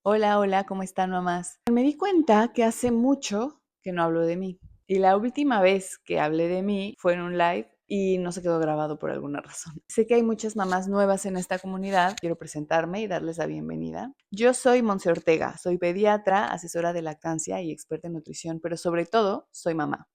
Hola, hola, ¿cómo están, mamás? Me di cuenta que hace mucho que no hablo de mí. Y la última vez que hablé de mí fue en un live y no se quedó grabado por alguna razón. Sé que hay muchas mamás nuevas en esta comunidad. Quiero presentarme y darles la bienvenida. Yo soy Monse Ortega, soy pediatra, asesora de lactancia y experta en nutrición, pero sobre todo soy mamá.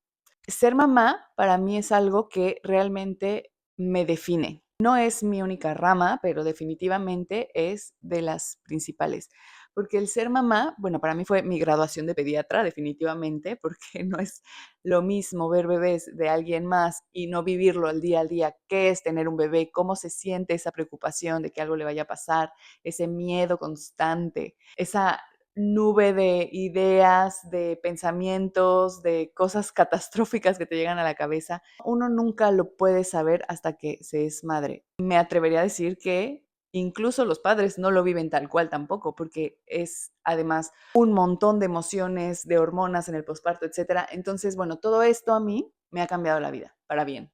Ser mamá para mí es algo que realmente me define. No es mi única rama, pero definitivamente es de las principales. Porque el ser mamá, bueno, para mí fue mi graduación de pediatra, definitivamente, porque no es lo mismo ver bebés de alguien más y no vivirlo al día, qué es tener un bebé, cómo se siente esa preocupación de que algo le vaya a pasar, ese miedo constante, esa nube de ideas, de pensamientos, de cosas catastróficas que te llegan a la cabeza. Uno nunca lo puede saber hasta que se es madre. Me atrevería a decir que incluso los padres no lo viven tal cual tampoco, porque es además un montón de emociones, de hormonas en el posparto, etcétera. Entonces, bueno, todo esto a mí me ha cambiado la vida para bien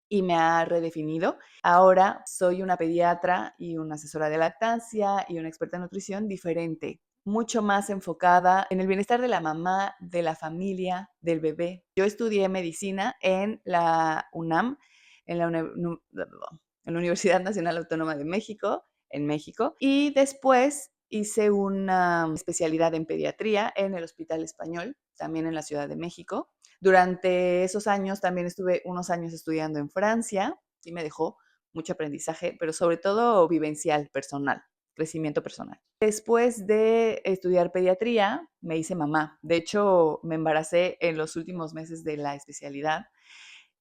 y me ha redefinido. Ahora soy una pediatra y una asesora de lactancia y una experta en nutrición diferente, mucho más enfocada en el bienestar de la mamá, de la familia, del bebé. Yo estudié medicina en la UNAM, en la, en la Universidad Nacional Autónoma de México, en México, y después hice una especialidad en pediatría en el Hospital Español, también en la Ciudad de México. Durante esos años también estuve unos años estudiando en Francia y me dejó mucho aprendizaje, pero sobre todo vivencial, personal, crecimiento personal. Después de estudiar pediatría, me hice mamá. De hecho, me embaracé en los últimos meses de la especialidad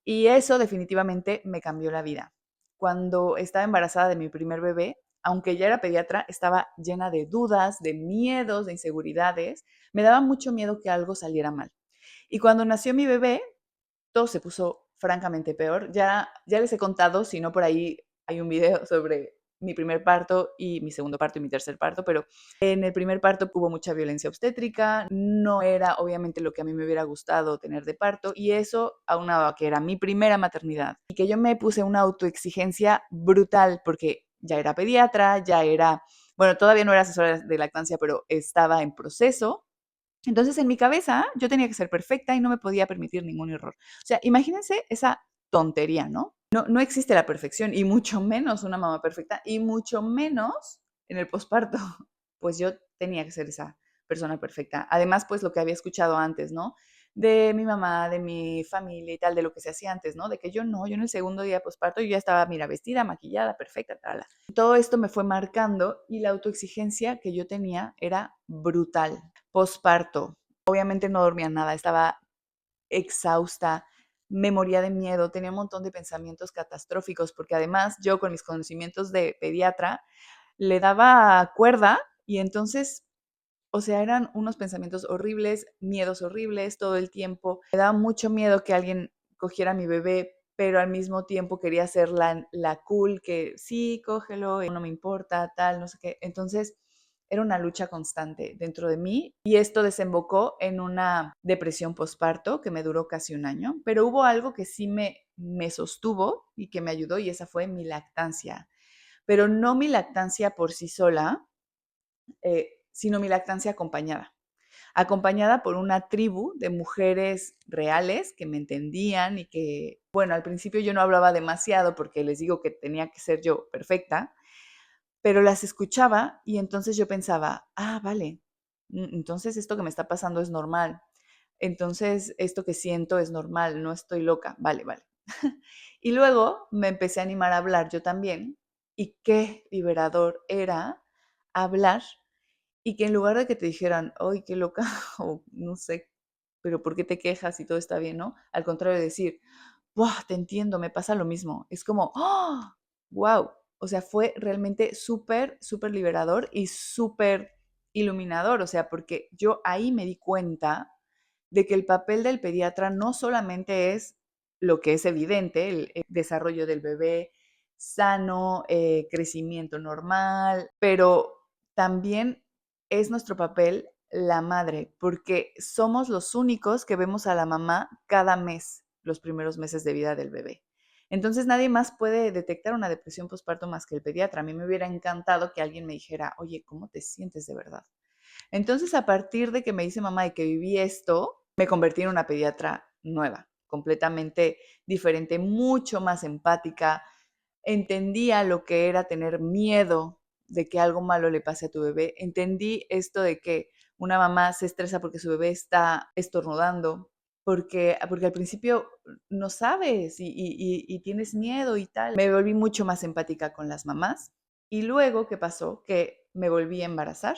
y eso definitivamente me cambió la vida. Cuando estaba embarazada de mi primer bebé, aunque ya era pediatra, estaba llena de dudas, de miedos, de inseguridades. Me daba mucho miedo que algo saliera mal. Y cuando nació mi bebé, todo se puso francamente peor. Ya les he contado, si no por ahí hay un video sobre mi primer parto y mi segundo parto y mi tercer parto, pero en el primer parto hubo mucha violencia obstétrica, no era obviamente lo que a mí me hubiera gustado tener de parto y eso aunado a que era mi primera maternidad y que yo me puse una autoexigencia brutal porque ya era pediatra, ya era, bueno, todavía no era asesora de lactancia, pero estaba en proceso. Entonces, en mi cabeza, yo tenía que ser perfecta y no me podía permitir ningún error. O sea, imagínense esa tontería, ¿no? No existe la perfección y mucho menos una mamá perfecta y mucho menos en el posparto. Pues yo tenía que ser esa persona perfecta. Además, pues lo que había escuchado antes, ¿no? De mi mamá, de mi familia y tal, de lo que se hacía antes, ¿no? De que yo no, yo en el segundo día de posparto yo ya estaba, mira, vestida, maquillada, perfecta, tal. Todo esto me fue marcando y la autoexigencia que yo tenía era brutal. Posparto. Obviamente no dormía nada, estaba exhausta, me moría de miedo, tenía un montón de pensamientos catastróficos, porque además yo con mis conocimientos de pediatra le daba cuerda y entonces, o sea, eran unos pensamientos horribles, miedos horribles todo el tiempo. Me daba mucho miedo que alguien cogiera a mi bebé, pero al mismo tiempo quería ser la cool, que sí, cógelo, no me importa, tal, no sé qué. Entonces, era una lucha constante dentro de mí y esto desembocó en una depresión postparto que me duró casi un año, pero hubo algo que sí me sostuvo y que me ayudó y esa fue mi lactancia, pero no mi lactancia por sí sola, sino mi lactancia acompañada. Acompañada por una tribu de mujeres reales que me entendían y que, bueno, al principio yo no hablaba demasiado porque les digo que tenía que ser yo perfecta, pero las escuchaba y entonces yo pensaba, ah, vale, entonces esto que me está pasando es normal, entonces esto que siento es normal, no estoy loca, vale, vale. Y luego me empecé a animar a hablar yo también y qué liberador era hablar y que en lugar de que te dijeran, ¡ay, qué loca! O no sé, pero ¿por qué te quejas y todo está bien, no? Al contrario, decir, ¡buah! Te entiendo, me pasa lo mismo. Es como, ¡oh! ¡Wow! O sea, fue realmente súper, súper liberador y súper iluminador. O sea, porque yo ahí me di cuenta de que el papel del pediatra no solamente es lo que es evidente, el desarrollo del bebé sano, crecimiento normal, pero también es nuestro papel la madre, porque somos los únicos que vemos a la mamá cada mes, los primeros meses de vida del bebé. Entonces nadie más puede detectar una depresión postparto más que el pediatra. A mí me hubiera encantado que alguien me dijera, oye, ¿cómo te sientes de verdad? Entonces, a partir de que me dice mamá de que viví esto, me convertí en una pediatra nueva, completamente diferente, mucho más empática. Entendía lo que era tener miedo de que algo malo le pase a tu bebé. Entendí esto de que una mamá se estresa porque su bebé está estornudando, porque al principio no sabes y tienes miedo y tal. Me volví mucho más empática con las mamás. Y luego, ¿qué pasó? Que me volví a embarazar.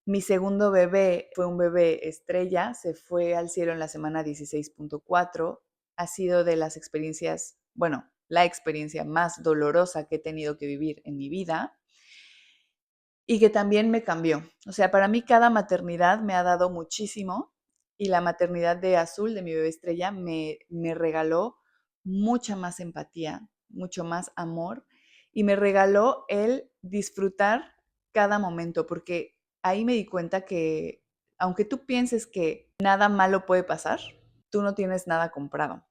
Mi segundo bebé fue un bebé estrella, se fue al cielo en la semana 16.4. Ha sido de las experiencias, bueno, la experiencia más dolorosa que he tenido que vivir en mi vida y que también me cambió. O sea, para mí cada maternidad me ha dado muchísimo y la maternidad de Azul, de mi bebé estrella, me regaló mucha más empatía, mucho más amor y me regaló el disfrutar cada momento, porque ahí me di cuenta que aunque tú pienses que nada malo puede pasar, tú no tienes nada comprado.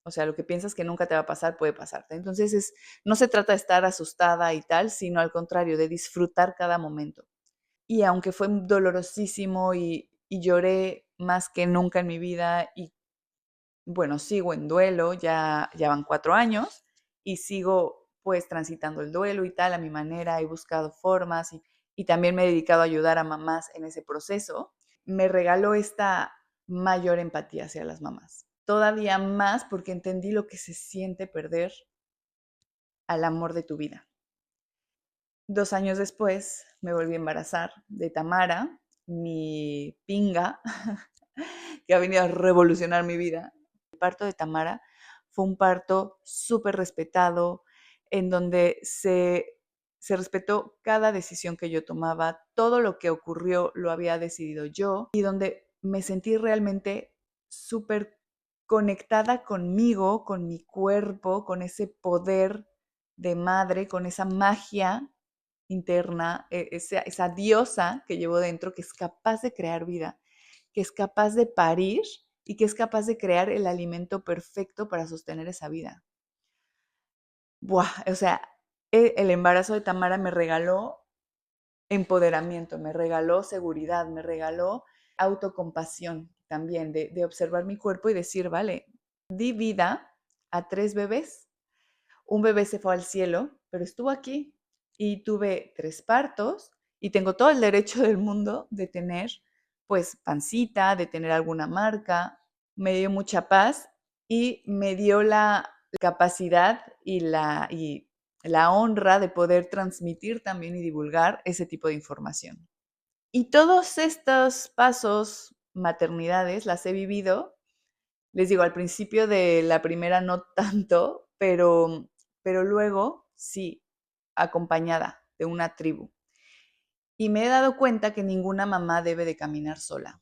O sea, lo que piensas que nunca te va a pasar puede pasarte. Entonces, no se trata de estar asustada y tal, sino al contrario, de disfrutar cada momento. Y aunque fue dolorosísimo y lloré más que nunca en mi vida y bueno, sigo en duelo, ya van 4 años y sigo pues transitando el duelo y tal a mi manera, he buscado formas y también me he dedicado a ayudar a mamás en ese proceso, me regaló esta mayor empatía hacia las mamás. Todavía más porque entendí lo que se siente perder al amor de tu vida. 2 años después me volví a embarazar de Tamara, mi pinga, que ha venido a revolucionar mi vida. El parto de Tamara fue un parto súper respetado, en donde se respetó cada decisión que yo tomaba, todo lo que ocurrió lo había decidido yo, y donde me sentí realmente súper conectada conmigo, con mi cuerpo, con ese poder de madre, con esa magia interna, esa diosa que llevo dentro, que es capaz de crear vida, que es capaz de parir y que es capaz de crear el alimento perfecto para sostener esa vida. Buah, o sea, el embarazo de Tamara me regaló empoderamiento, me regaló seguridad, me regaló autocompasión también, de observar mi cuerpo y decir, vale, di vida a 3 bebés. Un bebé se fue al cielo, pero estuvo aquí y tuve 3 partos y tengo todo el derecho del mundo de tener, pues, pancita, de tener alguna marca. Me dio mucha paz y me dio la capacidad y la honra de poder transmitir también y divulgar ese tipo de información. Y todos estos pasos, maternidades, las he vivido. Les digo, al principio de la primera no tanto, pero luego sí, acompañada de una tribu. Y me he dado cuenta que ninguna mamá debe de caminar sola.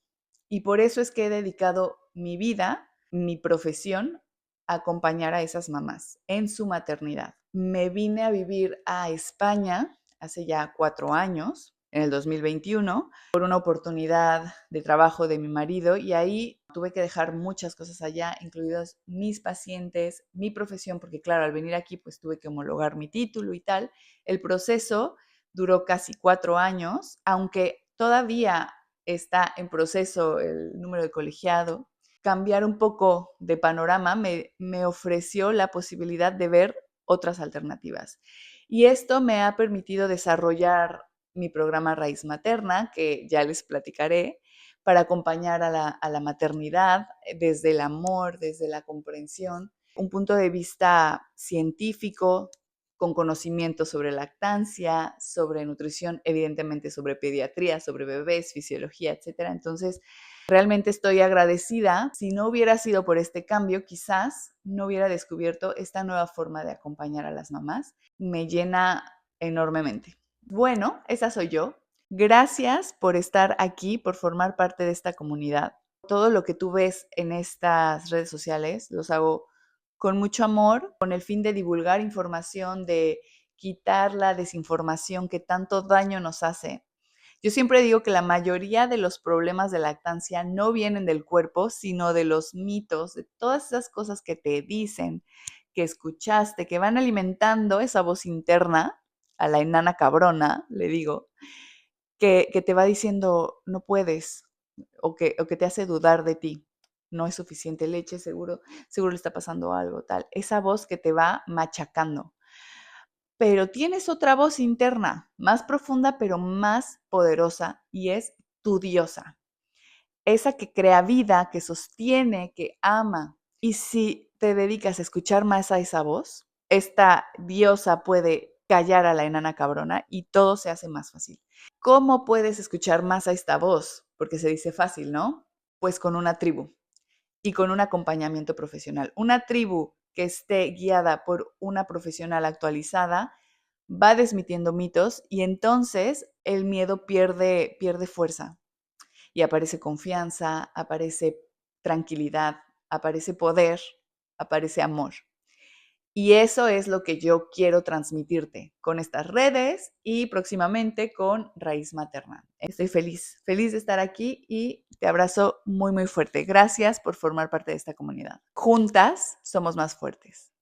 Y por eso es que he dedicado mi vida, mi profesión, a acompañar a esas mamás en su maternidad. Me vine a vivir a España hace ya 4 años, en el 2021, por una oportunidad de trabajo de mi marido y ahí tuve que dejar muchas cosas allá, incluidos mis pacientes, mi profesión, porque claro, al venir aquí pues tuve que homologar mi título y tal. El proceso duró casi 4 años, aunque todavía está en proceso el número de colegiado. Cambiar un poco de panorama me ofreció la posibilidad de ver otras alternativas. Y esto me ha permitido desarrollar mi programa Raíz Materna, que ya les platicaré, para acompañar a la maternidad desde el amor, desde la comprensión, un punto de vista científico, con conocimiento sobre lactancia, sobre nutrición, evidentemente sobre pediatría, sobre bebés, fisiología, etcétera. Entonces, realmente estoy agradecida. Si no hubiera sido por este cambio, quizás no hubiera descubierto esta nueva forma de acompañar a las mamás. Me llena enormemente. Bueno, esa soy yo. Gracias por estar aquí, por formar parte de esta comunidad. Todo lo que tú ves en estas redes sociales los hago con mucho amor, con el fin de divulgar información, de quitar la desinformación que tanto daño nos hace. Yo siempre digo que la mayoría de los problemas de lactancia no vienen del cuerpo, sino de los mitos, de todas esas cosas que te dicen que escuchaste, que van alimentando esa voz interna, a la enana cabrona, le digo, que te va diciendo, no puedes, o que te hace dudar de ti. No es suficiente leche, seguro le está pasando algo, tal. Esa voz que te va machacando. Pero tienes otra voz interna, más profunda, pero más poderosa, y es tu diosa. Esa que crea vida, que sostiene, que ama. Y si te dedicas a escuchar más a esa voz, esta diosa puede callar a la enana cabrona y todo se hace más fácil. ¿Cómo puedes escuchar más a esta voz? Porque se dice fácil, ¿no? Pues con una tribu y con un acompañamiento profesional. Una tribu que esté guiada por una profesional actualizada va desmitiendo mitos y entonces el miedo pierde fuerza y aparece confianza, aparece tranquilidad, aparece poder, aparece amor. Y eso es lo que yo quiero transmitirte con estas redes y próximamente con Raíz Materna. Estoy feliz de estar aquí y te abrazo muy, muy fuerte. Gracias por formar parte de esta comunidad. Juntas somos más fuertes.